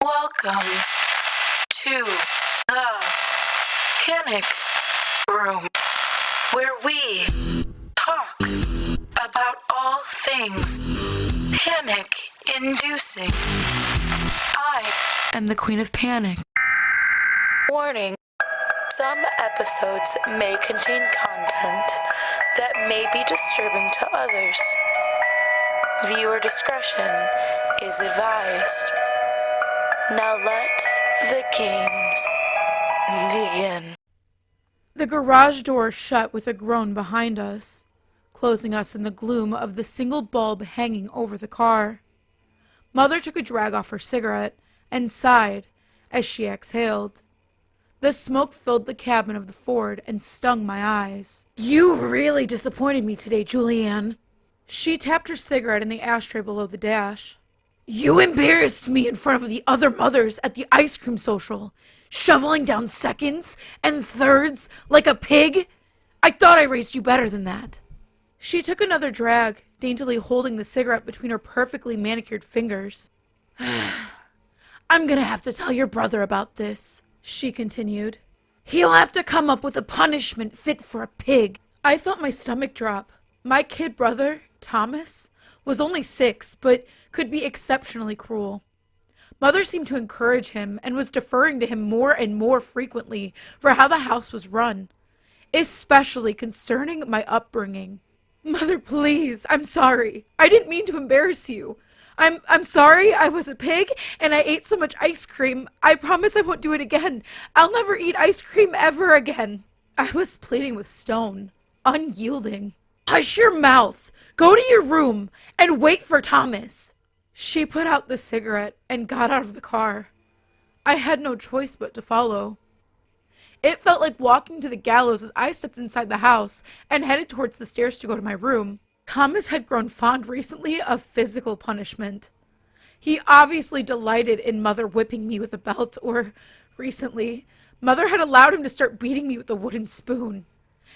Welcome to the Panic Room, where we talk about all things panic-inducing. I am the Queen of Panic. Warning, some episodes may contain content that may be disturbing to others. Viewer discretion is advised. Now let the games begin. The garage door shut with a groan behind us, closing us in the gloom of the single bulb hanging over the car. Mother took a drag off her cigarette and sighed as she exhaled. The smoke filled the cabin of the Ford and stung my eyes. "You really disappointed me today, Julianne." She tapped her cigarette in the ashtray below the dash. "You embarrassed me in front of the other mothers at the ice cream social, shoveling down seconds and thirds like a pig. I thought I raised you better than that." She took another drag, daintily holding the cigarette between her perfectly manicured fingers. "I'm gonna have to tell your brother about this," she continued. "He'll have to come up with a punishment fit for a pig." I felt my stomach drop. My kid brother, Thomas, was only 6, but could be exceptionally cruel. Mother seemed to encourage him and was deferring to him more and more frequently for how the house was run, especially concerning my upbringing. "Mother, please, I'm sorry. I didn't mean to embarrass you. I'm sorry I was a pig and I ate so much ice cream. I promise I won't do it again. I'll never eat ice cream ever again." I was pleading with stone, unyielding. "Hush your mouth. Go to your room and wait for Thomas." She put out the cigarette and got out of the car. I had no choice but to follow. It felt like walking to the gallows as I stepped inside the house and headed towards the stairs to go to my room. Thomas had grown fond recently of physical punishment. He obviously delighted in Mother whipping me with a belt, or, recently, Mother had allowed him to start beating me with a wooden spoon.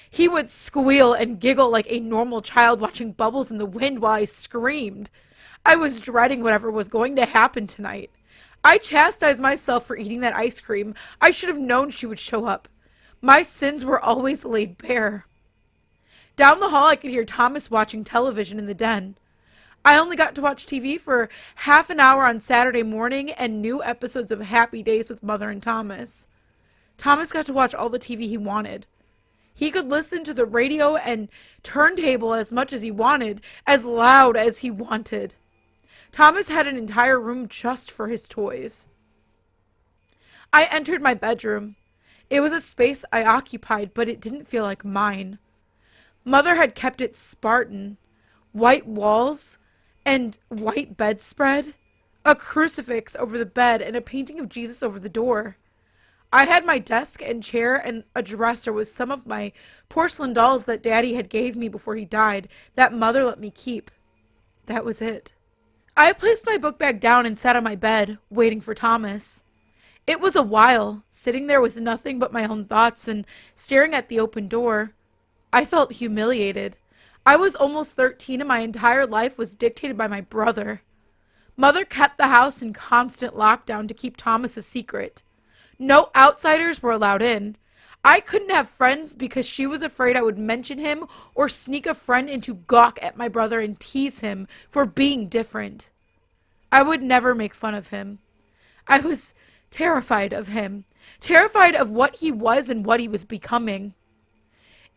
He would squeal and giggle like a normal child watching bubbles in the wind while I screamed. I was dreading whatever was going to happen tonight. I chastised myself for eating that ice cream. I should have known she would show up. My sins were always laid bare. Down the hall, I could hear Thomas watching television in the den. I only got to watch TV for half an hour on Saturday morning and new episodes of Happy Days with Mother and Thomas. Thomas got to watch all the TV he wanted. He could listen to the radio and turntable as much as he wanted, as loud as he wanted. Thomas had an entire room just for his toys. I entered my bedroom. It was a space I occupied, but it didn't feel like mine. Mother had kept it Spartan. White walls and white bedspread, a crucifix over the bed, and a painting of Jesus over the door. I had my desk and chair and a dresser with some of my porcelain dolls that Daddy had gave me before he died that Mother let me keep. That was it. I placed my book bag down and sat on my bed, waiting for Thomas. It was a while, sitting there with nothing but my own thoughts and staring at the open door. I felt humiliated. I was almost 13 and my entire life was dictated by my brother. Mother kept the house in constant lockdown to keep Thomas a secret. No outsiders were allowed in. I couldn't have friends because she was afraid I would mention him or sneak a friend in to gawk at my brother and tease him for being different. I would never make fun of him. I was terrified of him, terrified of what he was and what he was becoming.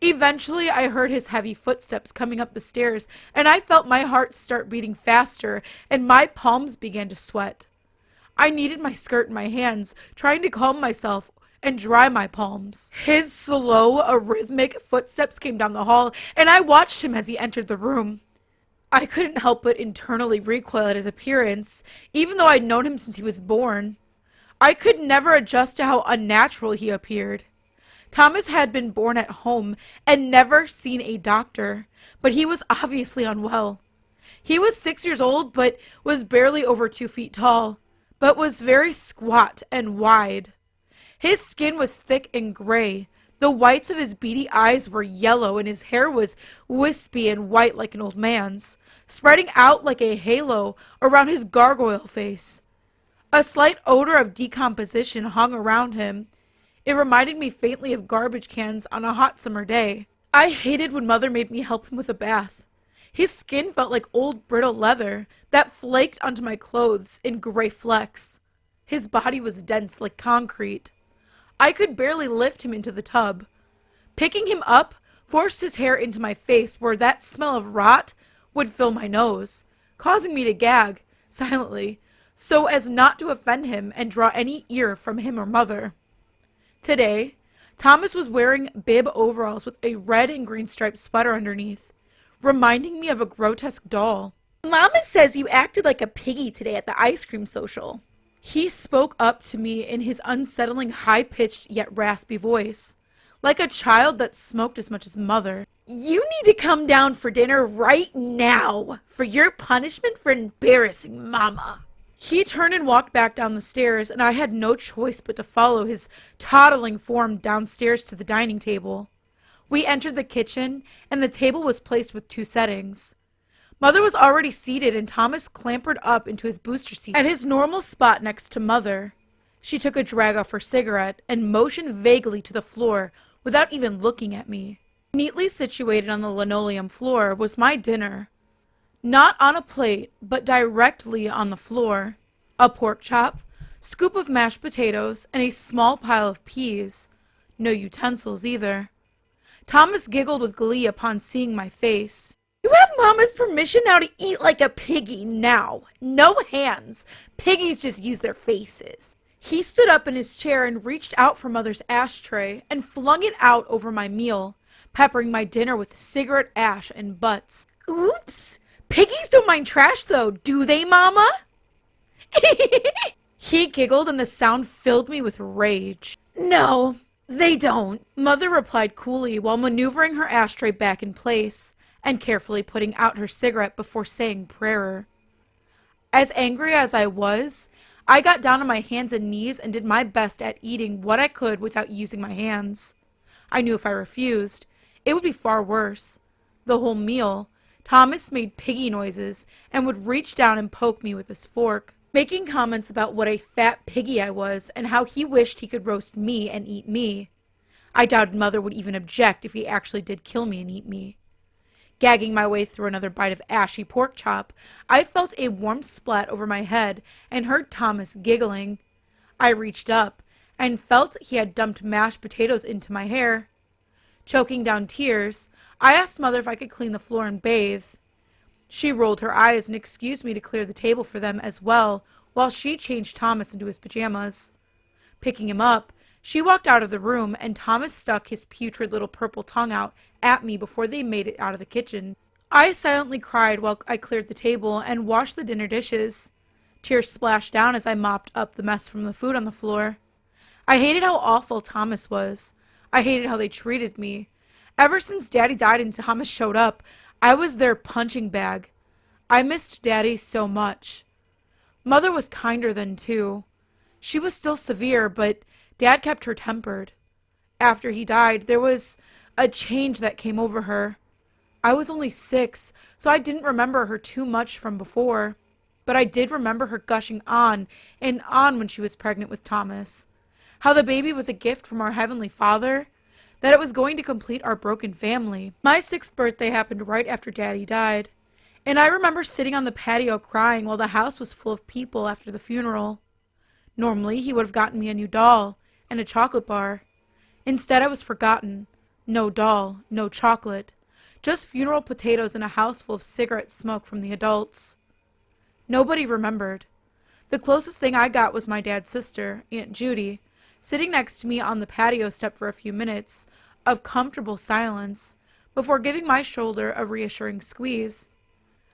Eventually, I heard his heavy footsteps coming up the stairs, and I felt my heart start beating faster, and my palms began to sweat. I needed my skirt in my hands, trying to calm myself and dry my palms. His slow, arrhythmic footsteps came down the hall, and I watched him as he entered the room. I couldn't help but internally recoil at his appearance, even though I'd known him since he was born. I could never adjust to how unnatural he appeared. Thomas had been born at home and never seen a doctor, but he was obviously unwell. He was 6 years old, but was barely over 2 feet tall, but was very squat and wide. His skin was thick and gray. The whites of his beady eyes were yellow, and his hair was wispy and white like an old man's, spreading out like a halo around his gargoyle face. A slight odor of decomposition hung around him. It reminded me faintly of garbage cans on a hot summer day. I hated when Mother made me help him with a bath. His skin felt like old brittle leather that flaked onto my clothes in gray flecks. His body was dense like concrete. I could barely lift him into the tub. Picking him up forced his hair into my face where that smell of rot would fill my nose, causing me to gag, silently, so as not to offend him and draw any ear from him or Mother. Today, Thomas was wearing bib overalls with a red and green striped sweater underneath, reminding me of a grotesque doll. Mama says you acted like a piggy today at the ice cream social. He spoke up to me in his unsettling, high-pitched yet raspy voice, like a child that smoked as much as Mother. You need to come down for dinner right now for your punishment for embarrassing Mama. He turned and walked back down the stairs, and I had no choice but to follow his toddling form downstairs to the dining table. We entered the kitchen, and the table was placed with 2 settings. Mother was already seated, and Thomas clambered up into his booster seat at his normal spot next to Mother. She took a drag off her cigarette and motioned vaguely to the floor without even looking at me. Neatly situated on the linoleum floor was my dinner. Not on a plate, but directly on the floor. A pork chop, scoop of mashed potatoes, and a small pile of peas. No utensils either. Thomas giggled with glee upon seeing my face. You have Mama's permission now to eat like a piggy now. No hands. Piggies just use their faces. He stood up in his chair and reached out for Mother's ashtray and flung it out over my meal, peppering my dinner with cigarette ash and butts. Oops. Piggies don't mind trash though, do they, Mama? He giggled and the sound filled me with rage. No, they don't, Mother replied coolly while maneuvering her ashtray back in place and carefully putting out her cigarette before saying prayer. As angry as I was, I got down on my hands and knees and did my best at eating what I could without using my hands. I knew if I refused, it would be far worse. The whole meal, Thomas made piggy noises and would reach down and poke me with his fork, making comments about what a fat piggy I was and how he wished he could roast me and eat me. I doubted Mother would even object if he actually did kill me and eat me. Gagging my way through another bite of ashy pork chop, I felt a warm splat over my head and heard Thomas giggling. I reached up and felt he had dumped mashed potatoes into my hair. Choking down tears, I asked Mother if I could clean the floor and bathe. She rolled her eyes and excused me to clear the table for them as well, while she changed Thomas into his pajamas. Picking him up, she walked out of the room, and Thomas stuck his putrid little purple tongue out at me before they made it out of the kitchen. I silently cried while I cleared the table and washed the dinner dishes. Tears splashed down as I mopped up the mess from the food on the floor. I hated how awful Thomas was. I hated how they treated me. Ever since Daddy died and Thomas showed up, I was their punching bag. I missed Daddy so much. Mother was kinder then, too. She was still severe, but Dad kept her tempered. After he died, there was a change that came over her. I was only 6, so I didn't remember her too much from before. But I did remember her gushing on and on when she was pregnant with Thomas. How the baby was a gift from our Heavenly Father, that it was going to complete our broken family. My 6th birthday happened right after Daddy died, and I remember sitting on the patio crying while the house was full of people after the funeral. Normally, he would have gotten me a new doll and a chocolate bar. Instead, I was forgotten. No doll, no chocolate, just funeral potatoes and a house full of cigarette smoke from the adults. Nobody remembered. The closest thing I got was my dad's sister, Aunt Judy, sitting next to me on the patio step for a few minutes of comfortable silence before giving my shoulder a reassuring squeeze.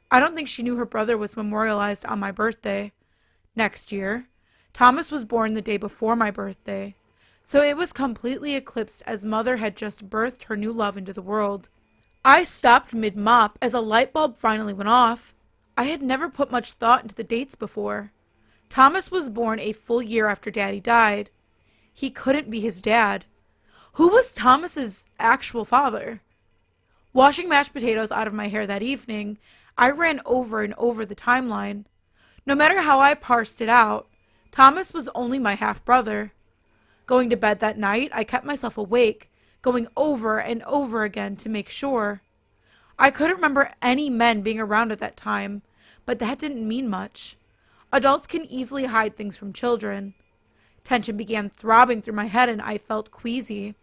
I don't think she knew her brother was memorialized on my birthday. Next year, Thomas was born the day before my birthday, so it was completely eclipsed as Mother had just birthed her new love into the world. I stopped mid-mop as a light bulb finally went off. I had never put much thought into the dates before. Thomas was born a full year after Daddy died. He couldn't be his dad. Who was Thomas's actual father? Washing mashed potatoes out of my hair that evening, I ran over and over the timeline. No matter how I parsed it out, Thomas was only my half-brother. Going to bed that night, I kept myself awake, going over and over again to make sure. I couldn't remember any men being around at that time, but that didn't mean much. Adults can easily hide things from children. Tension began throbbing through my head and I felt queasy.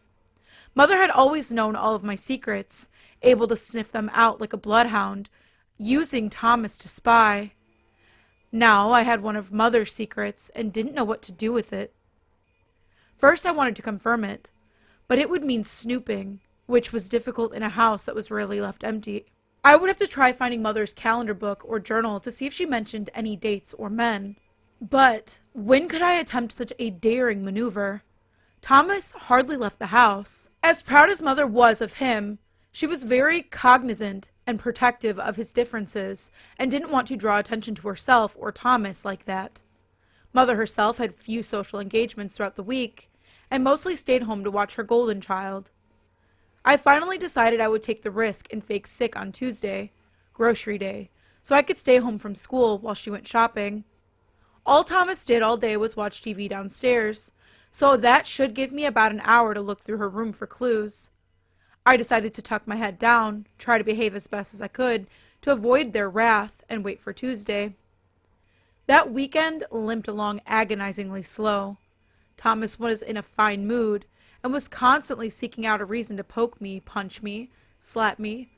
Mother had always known all of my secrets, able to sniff them out like a bloodhound, using Thomas to spy. Now I had one of Mother's secrets and didn't know what to do with it. First I wanted to confirm it, but it would mean snooping, which was difficult in a house that was rarely left empty. I would have to try finding Mother's calendar book or journal to see if she mentioned any dates or men. But when could I attempt such a daring maneuver? Thomas hardly left the house. As proud as Mother was of him, she was very cognizant and protective of his differences and didn't want to draw attention to herself or Thomas like that. Mother herself had few social engagements throughout the week and mostly stayed home to watch her golden child. I finally decided I would take the risk and fake sick on Tuesday, grocery day, so I could stay home from school while she went shopping. All Thomas did all day was watch TV downstairs, so that should give me about an hour to look through her room for clues. I decided to tuck my head down, try to behave as best as I could to avoid their wrath, and wait for Tuesday. That weekend limped along agonizingly slow. Thomas was in a fine mood and was constantly seeking out a reason to poke me, punch me, slap me.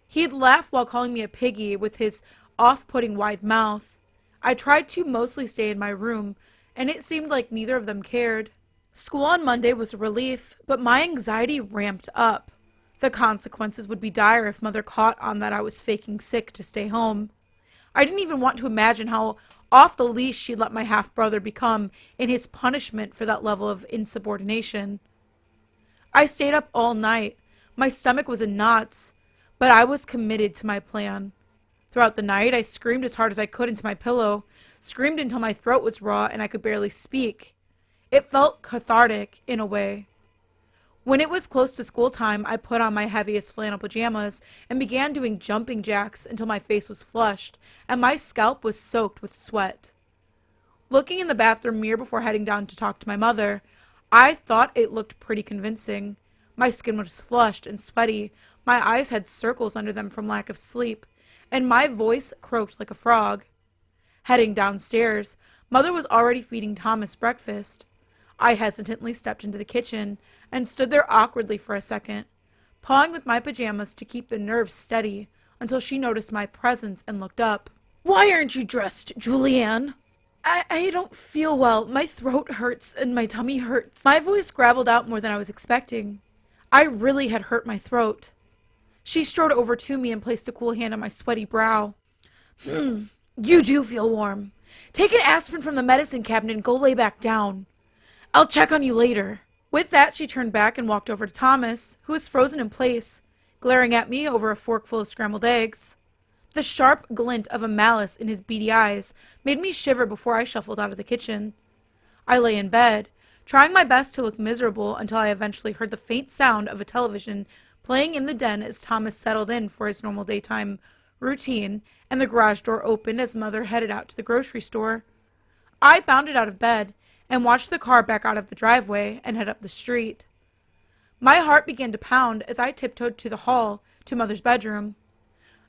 He'd laugh while calling me a piggy with his off-putting wide mouth. I tried to mostly stay in my room, and it seemed like neither of them cared. School on Monday was a relief, but my anxiety ramped up. The consequences would be dire if Mother caught on that I was faking sick to stay home. I didn't even want to imagine how off the leash she'd let my half-brother become in his punishment for that level of insubordination. I stayed up all night. My stomach was in knots, but I was committed to my plan. Throughout the night, I screamed as hard as I could into my pillow, screamed until my throat was raw and I could barely speak. It felt cathartic in a way. When it was close to school time, I put on my heaviest flannel pajamas and began doing jumping jacks until my face was flushed and my scalp was soaked with sweat. Looking in the bathroom mirror before heading down to talk to my mother, I thought it looked pretty convincing. My skin was flushed and sweaty, my eyes had circles under them from lack of sleep, and my voice croaked like a frog. Heading downstairs, Mother was already feeding Thomas breakfast. I hesitantly stepped into the kitchen and stood there awkwardly for a second, pawing with my pajamas to keep the nerves steady until she noticed my presence and looked up. "Why aren't you dressed, Julianne?" I don't feel well. My throat hurts and my tummy hurts." My voice graveled out more than I was expecting. I really had hurt my throat. She strode over to me and placed a cool hand on my sweaty brow. You do feel warm. Take an aspirin from the medicine cabinet and go lay back down. I'll check on you later." With that, she turned back and walked over to Thomas, who was frozen in place, glaring at me over a fork full of scrambled eggs. The sharp glint of a malice in his beady eyes made me shiver before I shuffled out of the kitchen. I lay in bed, trying my best to look miserable until I eventually heard the faint sound of a television playing in the den as Thomas settled in for his normal daytime routine, and the garage door opened as Mother headed out to the grocery store. I bounded out of bed and watched the car back out of the driveway and head up the street. My heart began to pound as I tiptoed to the hall to Mother's bedroom,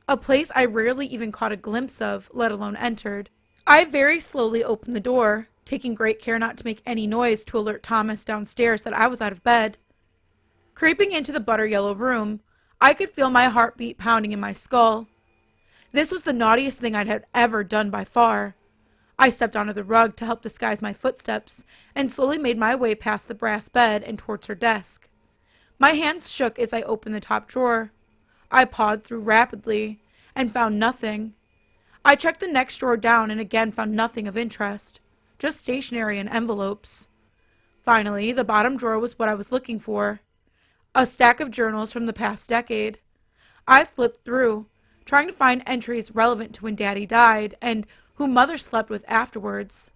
a place I rarely even caught a glimpse of, let alone entered. I very slowly opened the door, taking great care not to make any noise to alert Thomas downstairs that I was out of bed. Creeping into the butter yellow room, I could feel my heartbeat pounding in my skull. This was the naughtiest thing I had ever done by far. I stepped onto the rug to help disguise my footsteps and slowly made my way past the brass bed and towards her desk. My hands shook as I opened the top drawer. I pawed through rapidly and found nothing. I checked the next drawer down and again found nothing of interest, just stationery and envelopes. Finally, the bottom drawer was what I was looking for, a stack of journals from the past decade. I flipped through, trying to find entries relevant to when Daddy died and who Mother slept with afterwards.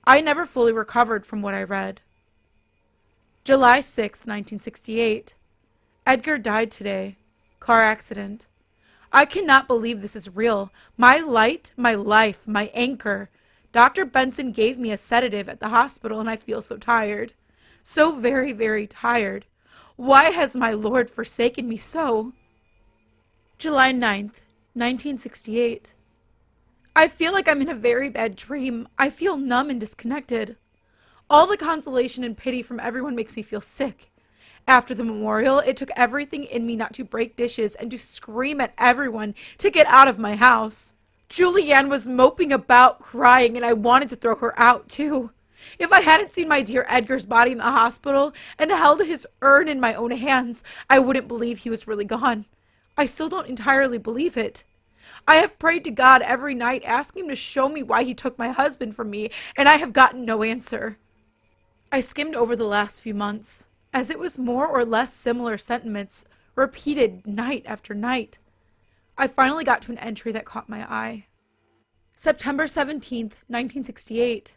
I never fully recovered from what I read. July 6, 1968. Edgar died today. Car accident. I cannot believe this is real. My light, my life, my anchor Dr. Benson gave me a sedative at the hospital, and I feel so tired. So very, very tired. Why has my Lord forsaken me so? July 9th, 1968. I feel like I'm in a very bad dream. I feel numb and disconnected. All the consolation and pity from everyone makes me feel sick. After the memorial, it took everything in me not to break dishes and to scream at everyone to get out of my house. Julianne was moping about, crying, and I wanted to throw her out, too. If I hadn't seen my dear Edgar's body in the hospital and held his urn in my own hands, I wouldn't believe he was really gone. I still don't entirely believe it. I have prayed to God every night, asking him to show me why he took my husband from me, and I have gotten no answer. I skimmed over the last few months, as it was more or less similar sentiments, repeated night after night. I finally got to an entry that caught my eye. September 17th, 1968.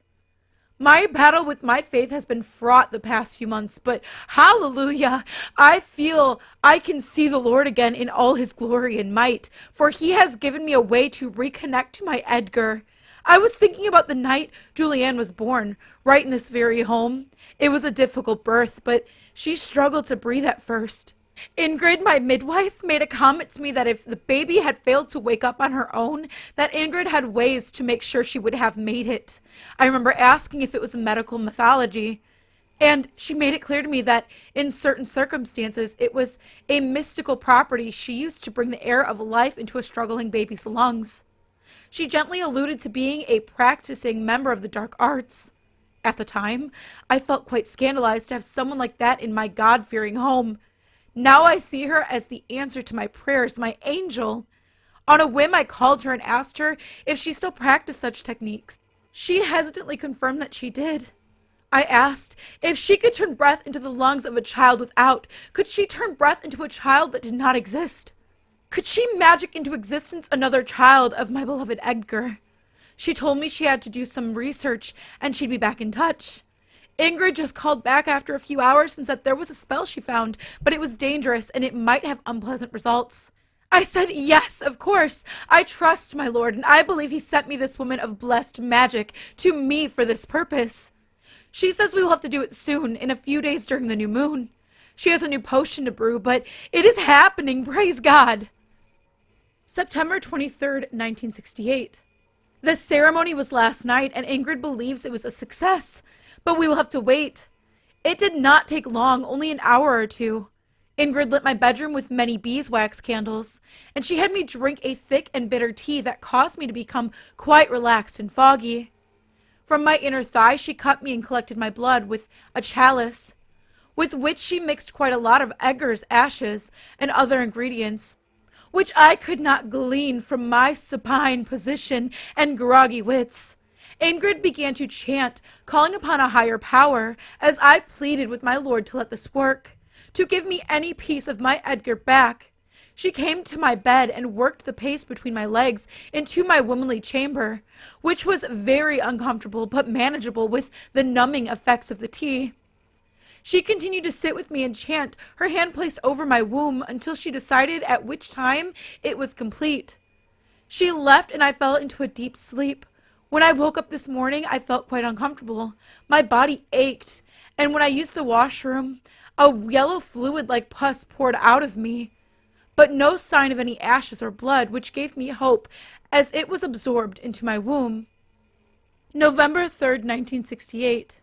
My battle with my faith has been fraught the past few months, but hallelujah, I feel I can see the Lord again in all his glory and might, for he has given me a way to reconnect to my Edgar. I was thinking about the night Julianne was born, right in this very home. It was a difficult birth, but she struggled to breathe at first. Ingrid, my midwife, made a comment to me that if the baby had failed to wake up on her own, that Ingrid had ways to make sure she would have made it. I remember asking if it was a medical mythology, and she made it clear to me that in certain circumstances, it was a mystical property she used to bring the air of life into a struggling baby's lungs. She gently alluded to being a practicing member of the dark arts. At the time, I felt quite scandalized to have someone like that in my God-fearing home. Now I see her as the answer to my prayers, my angel. On a whim, I called her and asked her if she still practiced such techniques. She hesitantly confirmed that she did. I asked if she could turn breath into the lungs of a child without, could she turn breath into a child that did not exist? Could she magic into existence another child of my beloved Edgar? She told me she had to do some research and she'd be back in touch. Ingrid just called back after a few hours and said there was a spell she found, but it was dangerous and it might have unpleasant results. I said, yes, of course. I trust my Lord, and I believe he sent me this woman of blessed magic to me for this purpose. She says we will have to do it soon, in a few days during the new moon. She has a new potion to brew, but it is happening, praise God. September 23rd, 1968. The ceremony was last night, and Ingrid believes it was a success. But we will have to wait. It did not take long, only an hour or two. Ingrid lit my bedroom with many beeswax candles, and she had me drink a thick and bitter tea that caused me to become quite relaxed and foggy. From my inner thigh, she cut me and collected my blood with a chalice, with which she mixed quite a lot of Edgar's ashes and other ingredients, which I could not glean from my supine position and groggy wits. Ingrid began to chant, calling upon a higher power, as I pleaded with my Lord to let this work, to give me any piece of my Edgar back. She came to my bed and worked the paste between my legs into my womanly chamber, which was very uncomfortable but manageable with the numbing effects of the tea. She continued to sit with me and chant, her hand placed over my womb until she decided at which time it was complete. She left and I fell into a deep sleep. When I woke up this morning, I felt quite uncomfortable. My body ached, and when I used the washroom, a yellow fluid like pus poured out of me, but no sign of any ashes or blood, which gave me hope as it was absorbed into my womb. November 3rd, 1968.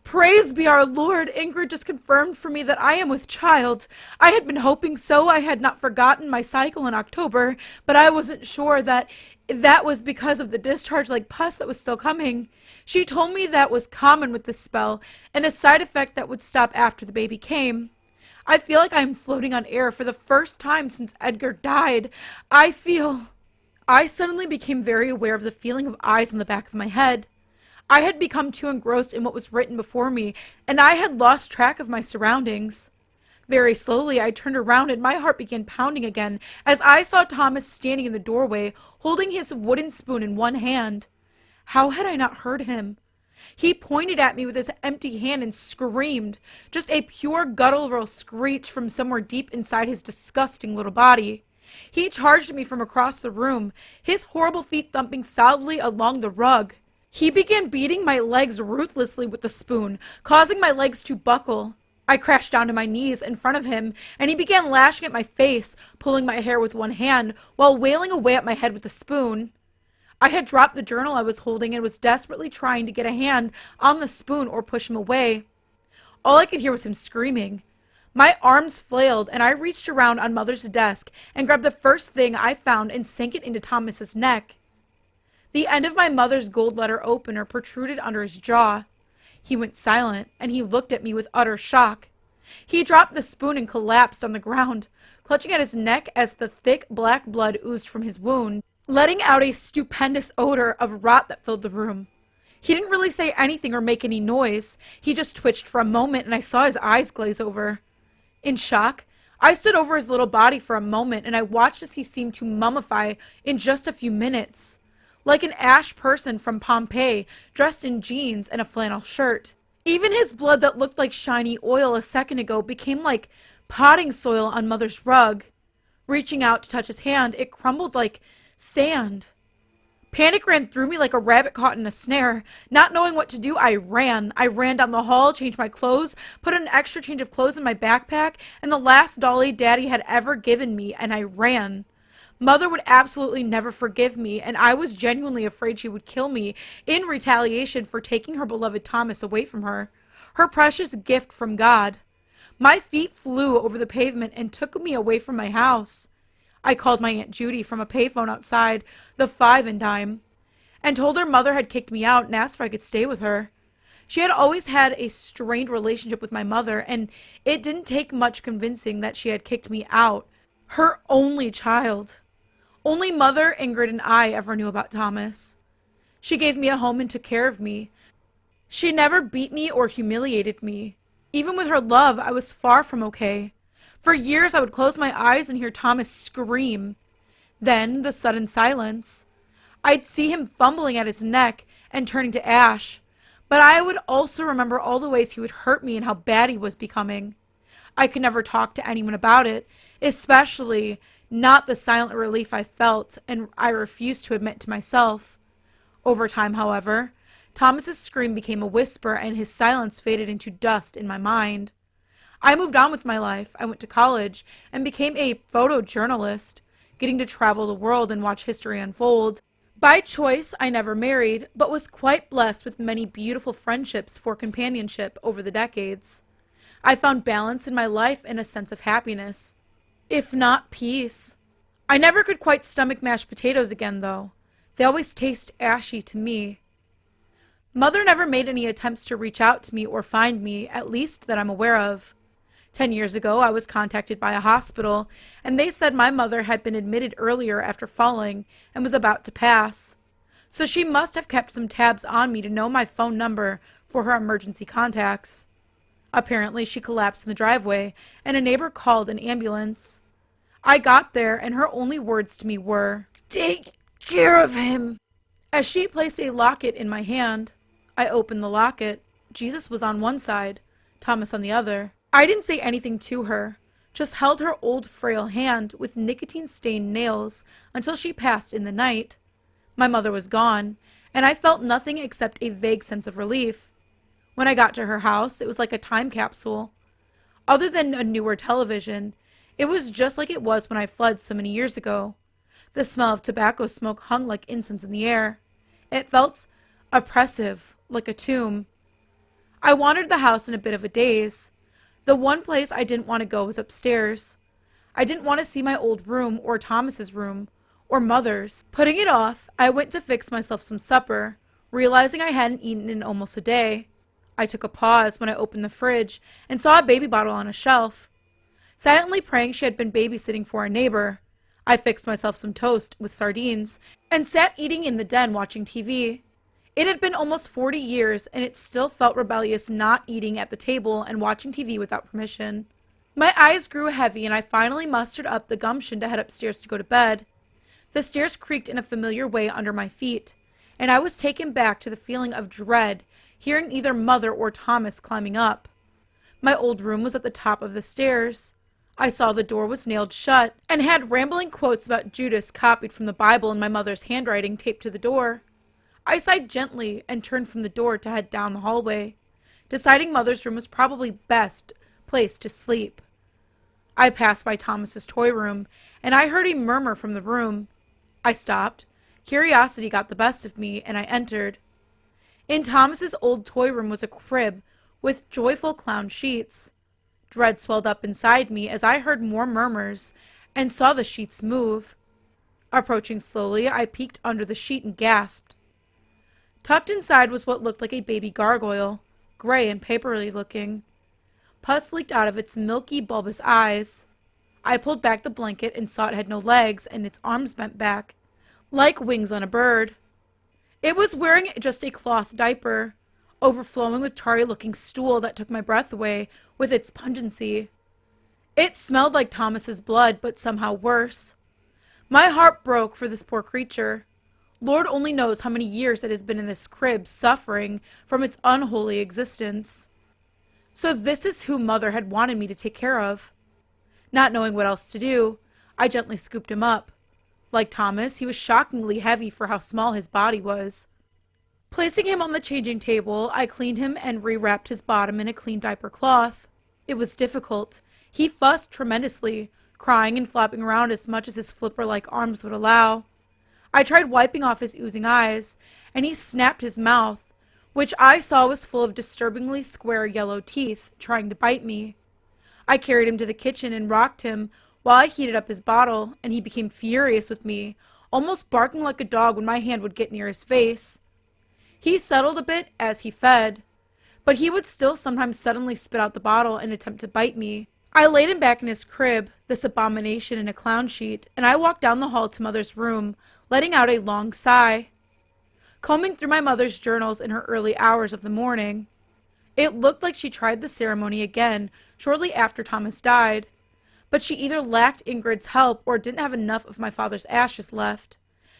Praise be our Lord, Ingrid just confirmed for me that I am with child. I had been hoping so. I had not forgotten my cycle in October, but I wasn't sure that was because of the discharge like pus that was still coming. She told me that was common with this spell, and a side effect that would stop after the baby came. I feel like I am floating on air for the first time since Edgar died. I suddenly became very aware of the feeling of eyes on the back of my head. I had become too engrossed in what was written before me, and I had lost track of my surroundings. Very slowly, I turned around and my heart began pounding again as I saw Thomas standing in the doorway, holding his wooden spoon in one hand. How had I not heard him? He pointed at me with his empty hand and screamed, just a pure guttural screech from somewhere deep inside his disgusting little body. He charged me from across the room, his horrible feet thumping solidly along the rug. He began beating my legs ruthlessly with the spoon, causing my legs to buckle. I crashed down to my knees in front of him, and he began lashing at my face, pulling my hair with one hand, while wailing away at my head with the spoon. I had dropped the journal I was holding and was desperately trying to get a hand on the spoon or push him away. All I could hear was him screaming. My arms flailed, and I reached around on Mother's desk and grabbed the first thing I found and sank it into Thomas's neck. The end of my mother's gold letter opener protruded under his jaw. He went silent, and he looked at me with utter shock. He dropped the spoon and collapsed on the ground, clutching at his neck as the thick black blood oozed from his wound, letting out a stupendous odor of rot that filled the room. He didn't really say anything or make any noise. He just twitched for a moment, and I saw his eyes glaze over. In shock, I stood over his little body for a moment, and I watched as he seemed to mummify in just a few minutes, like an ash person from Pompeii, dressed in jeans and a flannel shirt. Even his blood that looked like shiny oil a second ago became like potting soil on Mother's rug. Reaching out to touch his hand, it crumbled like sand. Panic ran through me like a rabbit caught in a snare. Not knowing what to do, I ran. I ran down the hall, changed my clothes, put an extra change of clothes in my backpack, and the last dolly Daddy had ever given me, and I ran. Mother would absolutely never forgive me, and I was genuinely afraid she would kill me in retaliation for taking her beloved Thomas away from her, her precious gift from God. My feet flew over the pavement and took me away from my house. I called my Aunt Judy from a payphone outside the 5 and Dime and told her Mother had kicked me out and asked if I could stay with her. She had always had a strained relationship with my mother, and it didn't take much convincing that she had kicked me out. Her only child. Only Mother, Ingrid, and I ever knew about Thomas. She gave me a home and took care of me. She never beat me or humiliated me. Even with her love, I was far from okay. For years, I would close my eyes and hear Thomas scream. Then, the sudden silence. I'd see him fumbling at his neck and turning to ash. But I would also remember all the ways he would hurt me and how bad he was becoming. I could never talk to anyone about it, especially not the silent relief I felt, and I refused to admit to myself. Over time, however, Thomas's scream became a whisper and his silence faded into dust in my mind. I moved on with my life. I went to college and became a photojournalist, getting to travel the world and watch history unfold. By choice, I never married, but was quite blessed with many beautiful friendships for companionship over the decades. I found balance in my life and a sense of happiness, if not peace. I never could quite stomach mashed potatoes again, though. They always taste ashy to me. Mother never made any attempts to reach out to me or find me, at least that I'm aware of. 10 years ago, I was contacted by a hospital, and they said my mother had been admitted earlier after falling and was about to pass. So she must have kept some tabs on me to know my phone number for her emergency contacts. Apparently, she collapsed in the driveway, and a neighbor called an ambulance. I got there, and her only words to me were, "Take care of him." As she placed a locket in my hand, I opened the locket. Jesus was on one side, Thomas on the other. I didn't say anything to her, just held her old frail hand with nicotine-stained nails until she passed in the night. My mother was gone, and I felt nothing except a vague sense of relief. When I got to her house, it was like a time capsule. Other than a newer television, it was just like it was when I fled so many years ago. The smell of tobacco smoke hung like incense in the air. It felt oppressive, like a tomb. I wandered the house in a bit of a daze. The one place I didn't want to go was upstairs. I didn't want to see my old room or Thomas's room or Mother's. Putting it off, I went to fix myself some supper, realizing I hadn't eaten in almost a day. I took a pause when I opened the fridge and saw a baby bottle on a shelf. Silently praying she had been babysitting for a neighbor, I fixed myself some toast with sardines and sat eating in the den watching TV. It had been almost 40 years, and it still felt rebellious not eating at the table and watching TV without permission. My eyes grew heavy, and I finally mustered up the gumption to head upstairs to go to bed. The stairs creaked in a familiar way under my feet, and I was taken back to the feeling of dread, hearing either Mother or Thomas climbing up. My old room was at the top of the stairs. I saw the door was nailed shut, and had rambling quotes about Judas copied from the Bible in my mother's handwriting taped to the door. I sighed gently and turned from the door to head down the hallway, deciding Mother's room was probably best place to sleep. I passed by Thomas's toy room, and I heard a murmur from the room. I stopped. Curiosity got the best of me, and I entered. In Thomas's old toy room was a crib with joyful clown sheets. Dread swelled up inside me as I heard more murmurs and saw the sheets move. Approaching slowly, I peeked under the sheet and gasped. Tucked inside was what looked like a baby gargoyle, gray and papery looking. Pus leaked out of its milky, bulbous eyes. I pulled back the blanket and saw it had no legs and its arms bent back, like wings on a bird. It was wearing just a cloth diaper, overflowing with tarry-looking stool that took my breath away with its pungency. It smelled like Thomas's blood, but somehow worse. My heart broke for this poor creature. Lord only knows how many years it has been in this crib, suffering from its unholy existence. So this is who Mother had wanted me to take care of. Not knowing what else to do, I gently scooped him up. Like Thomas, he was shockingly heavy for how small his body was. Placing him on the changing table, I cleaned him and rewrapped his bottom in a clean diaper cloth. It was difficult. He fussed tremendously, crying and flapping around as much as his flipper-like arms would allow. I tried wiping off his oozing eyes, and he snapped his mouth, which I saw was full of disturbingly square yellow teeth, trying to bite me. I carried him to the kitchen and rocked him while I heated up his bottle, and he became furious with me, almost barking like a dog when my hand would get near his face. He settled a bit as he fed, but he would still sometimes suddenly spit out the bottle and attempt to bite me. I laid him back in his crib, this abomination in a clown sheet, and I walked down the hall to Mother's room, letting out a long sigh. Combing through my mother's journals in her early hours of the morning, it looked like she tried the ceremony again shortly after Thomas died, but she either lacked Ingrid's help or didn't have enough of my father's ashes left.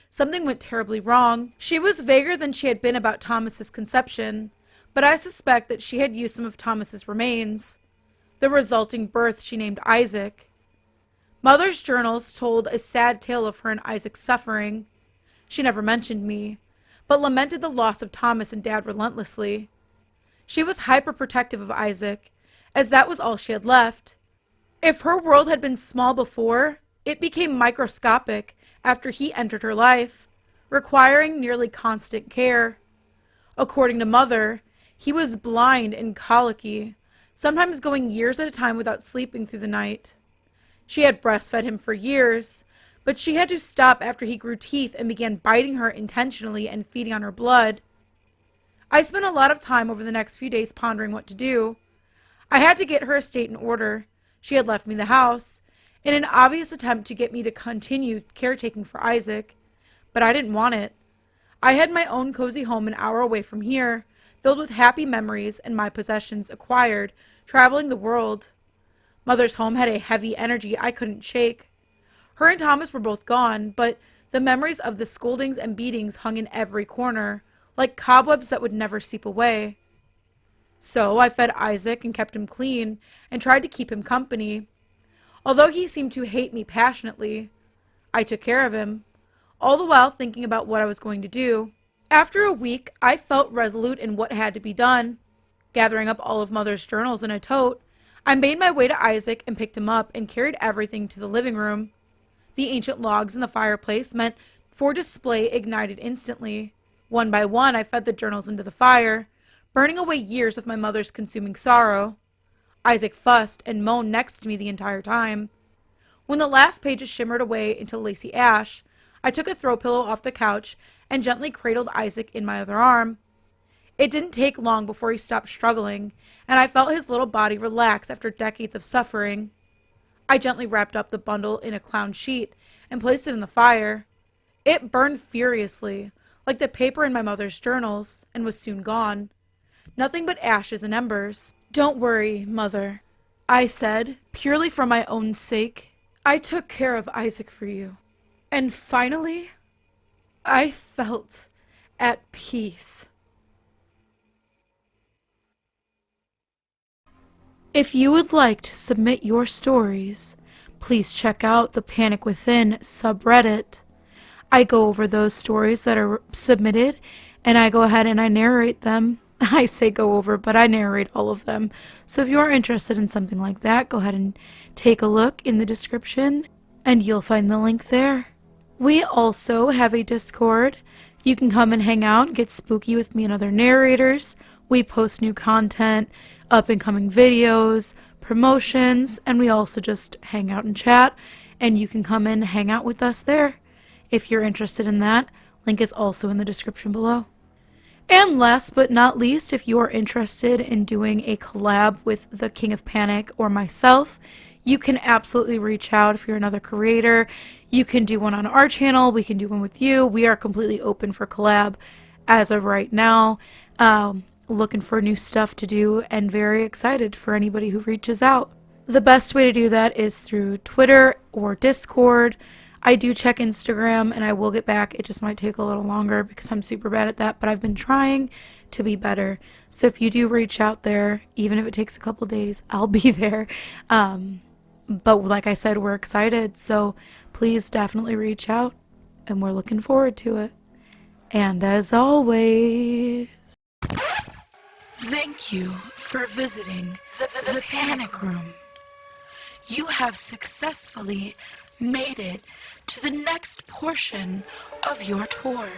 Something went terribly wrong. She was vaguer than she had been about Thomas's conception, but I suspect that she had used some of Thomas's remains. The resulting birth she named Isaac. Mother's journals told a sad tale of her and Isaac's suffering. She never mentioned me, but lamented the loss of Thomas and Dad relentlessly. She was hyper-protective of Isaac, as that was all she had left. If her world had been small before, it became microscopic after he entered her life, requiring nearly constant care. According to Mother, he was blind and colicky, sometimes going years at a time without sleeping through the night. She had breastfed him for years, but she had to stop after he grew teeth and began biting her intentionally and feeding on her blood. I spent a lot of time over the next few days pondering what to do. I had to get her estate in order. She had left me the house, in an obvious attempt to get me to continue caretaking for Isaac, but I didn't want it. I had my own cozy home an hour away from here, filled with happy memories and my possessions acquired traveling the world. Mother's home had a heavy energy I couldn't shake. Her and Thomas were both gone, but the memories of the scoldings and beatings hung in every corner, like cobwebs that would never seep away. So I fed Isaac and kept him clean and tried to keep him company. Although he seemed to hate me passionately, I took care of him, all the while thinking about what I was going to do. After a week, I felt resolute in what had to be done. Gathering up all of Mother's journals in a tote, I made my way to Isaac and picked him up and carried everything to the living room. The ancient logs in the fireplace meant for display ignited instantly. One by one, I fed the journals into the fire, burning away years of my mother's consuming sorrow. Isaac fussed and moaned next to me the entire time. When the last pages shimmered away into lacy ash, I took a throw pillow off the couch and gently cradled Isaac in my other arm. It didn't take long before he stopped struggling, and I felt his little body relax after decades of suffering. I gently wrapped up the bundle in a clown sheet and placed it in the fire. It burned furiously, like the paper in my mother's journals, and was soon gone. Nothing but ashes and embers. "Don't worry, Mother," I said, purely for my own sake. "I took care of Isaac for you." And finally, I felt at peace. If you would like to submit your stories, please check out the Panic Within subreddit. I go over those stories that are submitted and I go ahead and I narrate them. I say go over, but I narrate all of them. So if you are interested in something like that, go ahead and take a look in the description and you'll find the link there. We also have a Discord. You can come and hang out and get spooky with me and other narrators. We post new content, up and coming videos, promotions, and we also just hang out and chat, and you can come and hang out with us there. If you're interested in that, link is also in the description below. And last but not least, if you are interested in doing a collab with the King of Panic or myself, you can absolutely reach out. If you're another creator, you can do one on our channel, we can do one with you. We are completely open for collab as of right now. Looking for new stuff to do and very excited for anybody who reaches out. The best way to do that is through Twitter or Discord. I do check Instagram and I will get back. It just might take a little longer because I'm super bad at that, but I've been trying to be better. So if you do reach out there, even if it takes a couple days, I'll be there. But like I said, we're excited. So please definitely reach out and we're looking forward to it. And as always, thank you for visiting the Panic Room. You have successfully made it to the next portion of your tour.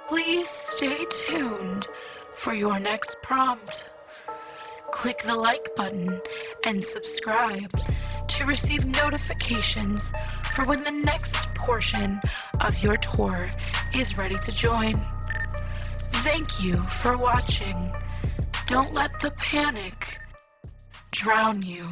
Please stay tuned for your next prompt. Click the like button and subscribe to receive notifications for when the next portion of your tour is ready to join. Thank you for watching. Don't let the panic drown you.